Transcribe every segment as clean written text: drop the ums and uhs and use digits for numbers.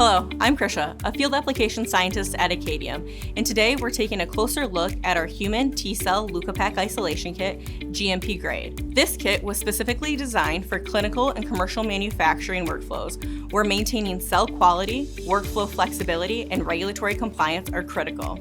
Hello, I'm Krisha, a field application scientist at Akadeum, and today we're taking a closer look at our human T-cell Leukopak isolation kit, GMP grade. This kit was specifically designed for clinical and commercial manufacturing workflows, where maintaining cell quality, workflow flexibility, and regulatory compliance are critical.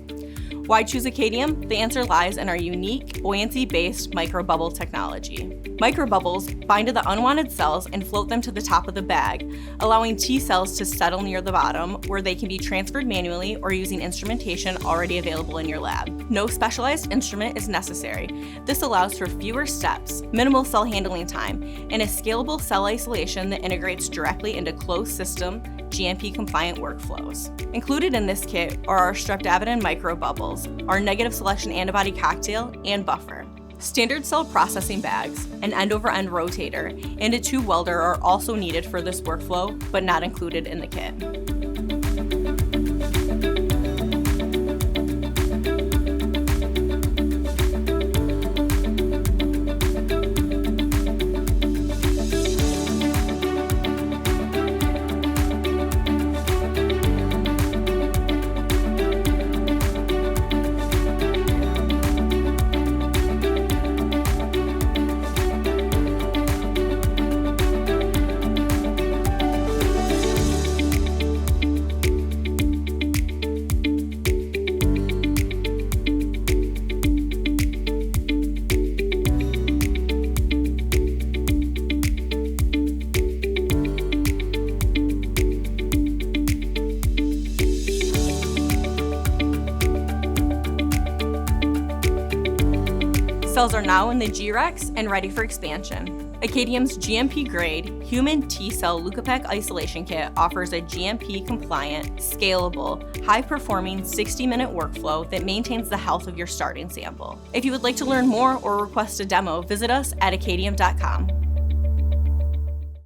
Why choose Akadeum? The answer lies in our unique buoyancy-based microbubble technology. Microbubbles bind to the unwanted cells and float them to the top of the bag, allowing T cells to settle near the bottom, where they can be transferred manually or using instrumentation already available in your lab. No specialized instrument is necessary. This allows for fewer steps, minimal cell handling time, and a scalable cell isolation that integrates directly into closed system, GMP-compliant workflows. Included in this kit are our streptavidin microbubbles, our negative selection antibody cocktail, and buffer. Standard cell processing bags, an end-over-end rotator, and a tube welder are also needed for this workflow, but not included in the kit. Cells are now in the G-Rex and ready for expansion. Akadeum's GMP-grade human T-cell Leukopak isolation kit offers a GMP-compliant, scalable, high-performing 60-minute workflow that maintains the health of your starting sample. If you would like to learn more or request a demo, visit us at akadeum.com.